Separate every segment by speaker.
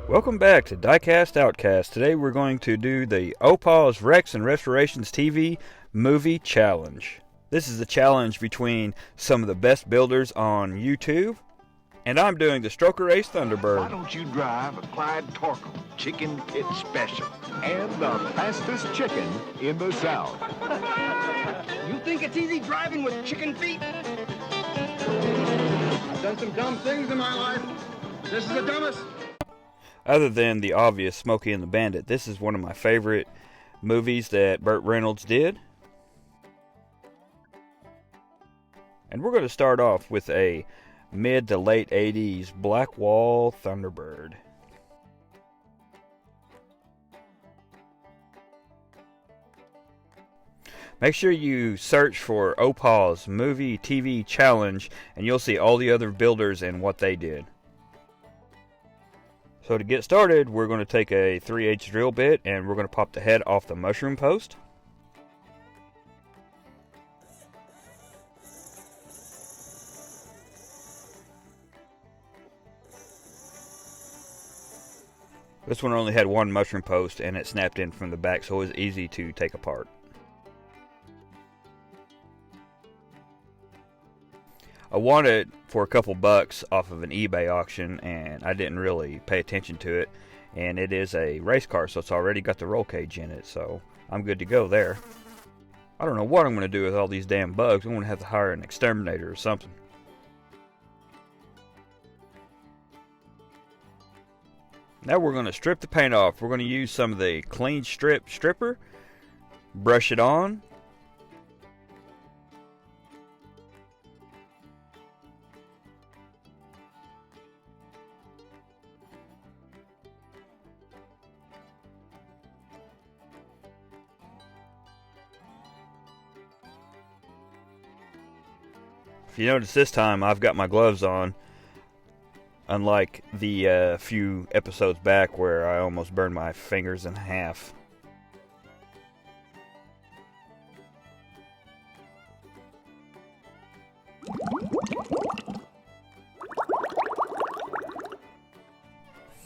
Speaker 1: Welcome back to Diecast OutKast. Today we're going to do the OPAWS Wrecks and Restorations TV Movie Challenge. This is a challenge between some of the best builders on YouTube, and I'm doing the Stroker Ace Thunderbird.
Speaker 2: Why don't you drive a Clyde Torkel Chicken Pit Special?
Speaker 3: And the fastest chicken in the South.
Speaker 4: You think it's easy driving with chicken feet? I've done some dumb things in my life. This is the dumbest.
Speaker 1: Other than the obvious Smokey and the Bandit, this is one of my favorite movies that Burt Reynolds did. And we're going to start off with a mid to late 80s Black Wall Thunderbird. Make sure you search for OPAWS Movie TV Challenge and you'll see all the other builders and what they did. So to get started, we're going to take a 3/8 drill bit and we're going to pop the head off the mushroom post. This one only had one mushroom post and it snapped in from the back, so it was easy to take apart. I won it for a couple bucks off of an eBay auction and I didn't really pay attention to it, and it is a race car, so it's already got the roll cage in it, so I'm good to go there. I don't know what I'm going to do with all these damn bugs. I'm going to have to hire an exterminator or something. Now we're going to strip the paint off. We're going to use some of the clean stripper, brush it on. If you notice this time, I've got my gloves on, unlike the few episodes back where I almost burned my fingers in half.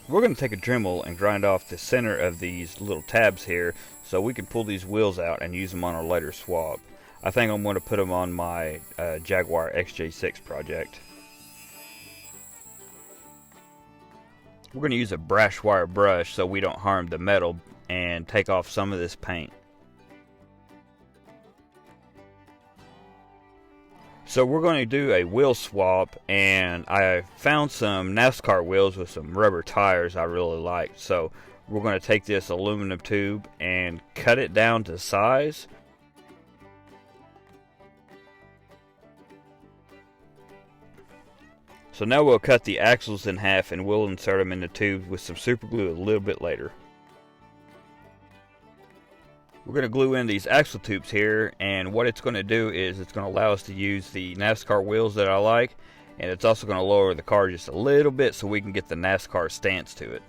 Speaker 1: We're going to take a Dremel and grind off the center of these little tabs here so we can pull these wheels out and use them on our later swap. I think I'm going to put them on my Jaguar XJ6 project. We're going to use a brass wire brush so we don't harm the metal and take off some of this paint. So we're going to do a wheel swap, and I found some NASCAR wheels with some rubber tires I really liked. So we're going to take this aluminum tube and cut it down to size. So now we'll cut the axles in half and we'll insert them in the tube with some super glue a little bit later. We're going to glue in these axle tubes here, and what it's going to do is it's going to allow us to use the NASCAR wheels that I like, and it's also going to lower the car just a little bit so we can get the NASCAR stance to it.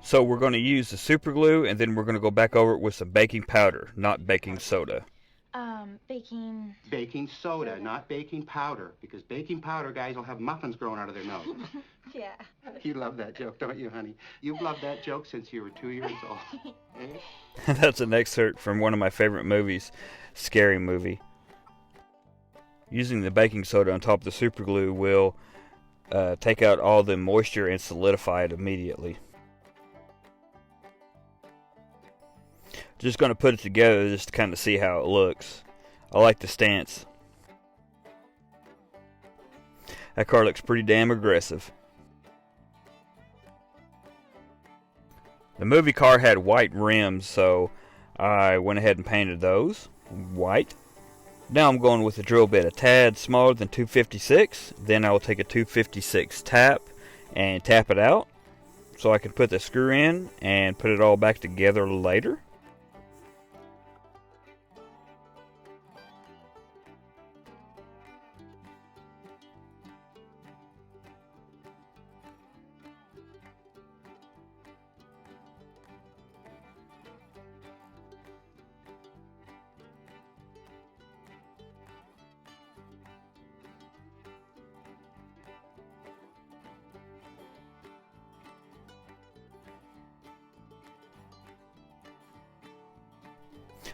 Speaker 1: So we're going to use the super glue, and then we're going to go back over it with some baking powder, not baking soda.
Speaker 5: Baking soda, not baking powder, because baking powder guys will have muffins growing out of their nose.
Speaker 6: Yeah.
Speaker 5: You love that joke, don't you, honey? You've loved that joke since you were 2 years old. Eh?
Speaker 1: That's an excerpt from one of my favorite movies, Scary Movie. Using the baking soda on top of the super glue will take out all the moisture and solidify it immediately. Just going to put it together just to kind of see how it looks. I like the stance. That car looks pretty damn aggressive. The movie car had white rims, so I went ahead and painted those white. Now I'm going with a drill bit a tad smaller than 256. Then I will take a 256 tap and tap it out so I can put the screw in and put it all back together later.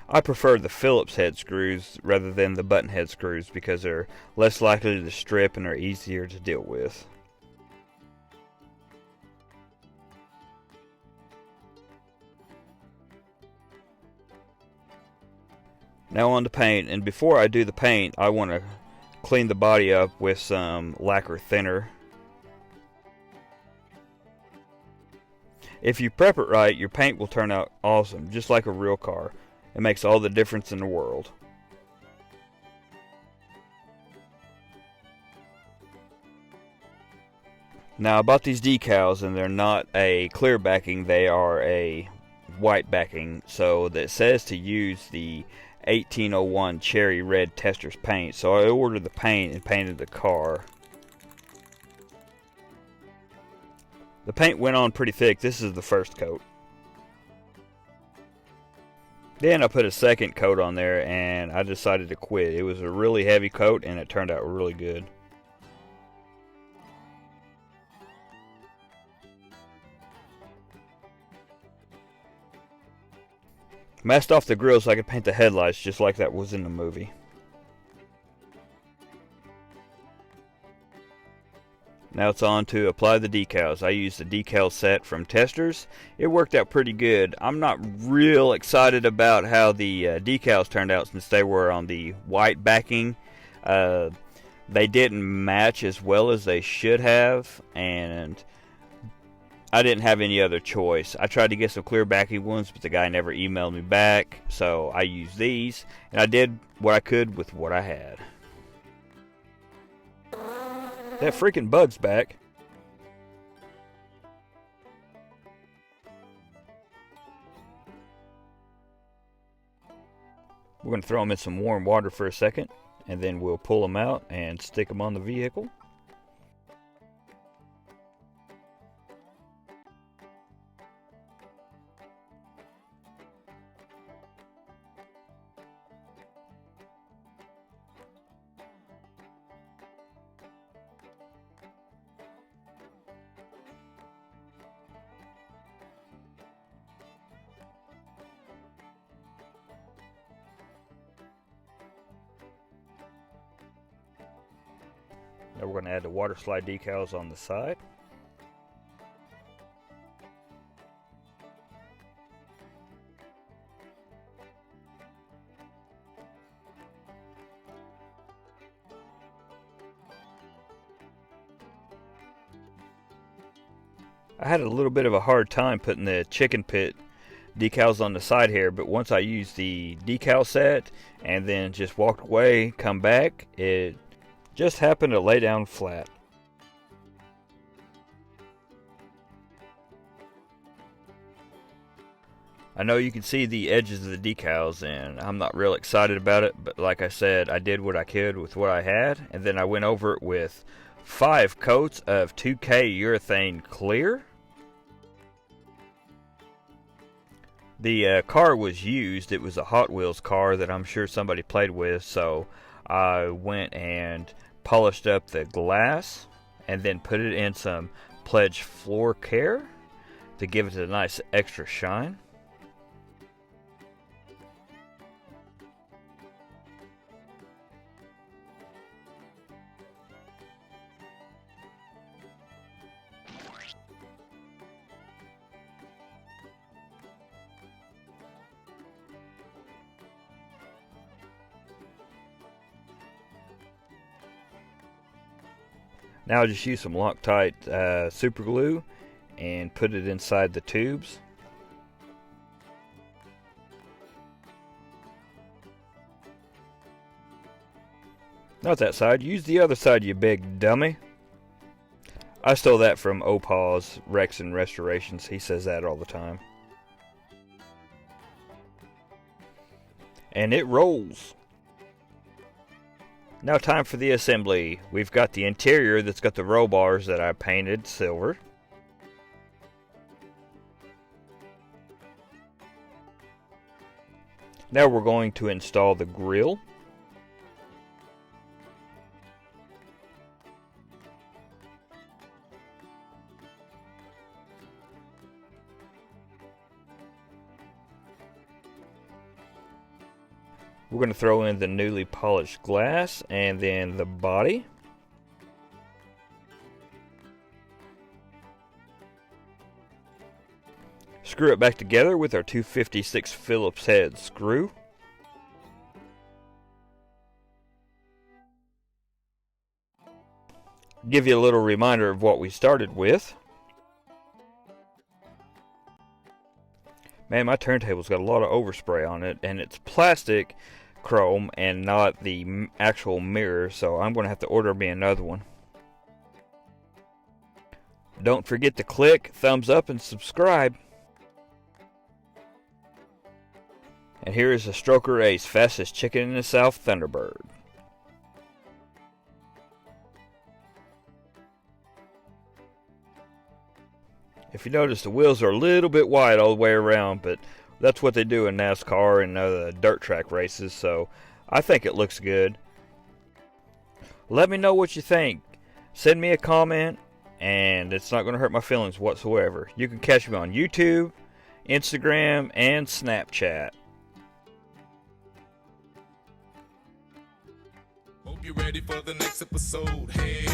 Speaker 1: I prefer the Phillips head screws rather than the button head screws because they're less likely to strip and are easier to deal with. Now on to paint, and before I do the paint, I want to clean the body up with some lacquer thinner. If you prep it right, your paint will turn out awesome, just like a real car. It makes all the difference in the world. Now I bought these decals, and they're not a clear backing, they are a white backing, so that says to use the 1801 cherry red tester's paint. So I ordered the paint and painted the car. The paint went on pretty thick. This is the first coat. Then I put a second coat on there and I decided to quit. It was a really heavy coat and it turned out really good. Masked off the grill so I could paint the headlights just like that was in the movie. Now it's on to apply the decals. I used the decal set from Testers. It worked out pretty good. I'm not real excited about how the decals turned out since they were on the white backing. They didn't match as well as they should have, and I didn't have any other choice. I tried to get some clear backing ones, but the guy never emailed me back, so I used these, and I did what I could with what I had. That freaking bug's back. We're going to throw them in some warm water for a second, and then we'll pull them out and stick them on the vehicle. Now we're going to add the water slide decals on the side. I had a little bit of a hard time putting the chicken pit decals on the side here, but once I used the decal set and then just walked away, come back, it just happened to lay down flat. I know you can see the edges of the decals and I'm not real excited about it, but like I said, I did what I could with what I had, and then I went over it with 5 coats of 2K urethane clear. The car was used. It was a Hot Wheels car that I'm sure somebody played with, so I went and polished up the glass and then put it in some Pledge floor care to give it a nice extra shine. Now I'll just use some Loctite super glue and put it inside the tubes. Not that side, use the other side, you big dummy. I stole that from Opaw's Wrecks and Restorations. He says that all the time. And it rolls. Now time for the assembly. We've got the interior that's got the roll bars that I painted silver. Now we're going to install the grille. We're going to throw in the newly polished glass and then the body. Screw it back together with our 256 Phillips head screw. Give you a little reminder of what we started with. Man, my turntable's got a lot of overspray on it, and it's plastic chrome and not the actual mirror, so I'm going to have to order me another one. Don't forget to click thumbs up and subscribe. And here is the Stroker Ace, fastest chicken in the South, Thunderbird. If you notice, the wheels are a little bit wide all the way around, but that's what they do in NASCAR and dirt track races, so I think it looks good. Let me know what you think. Send me a comment, and it's not going to hurt my feelings whatsoever. You can catch me on YouTube, Instagram, and Snapchat.
Speaker 6: Hope you're ready for the next episode. Hey.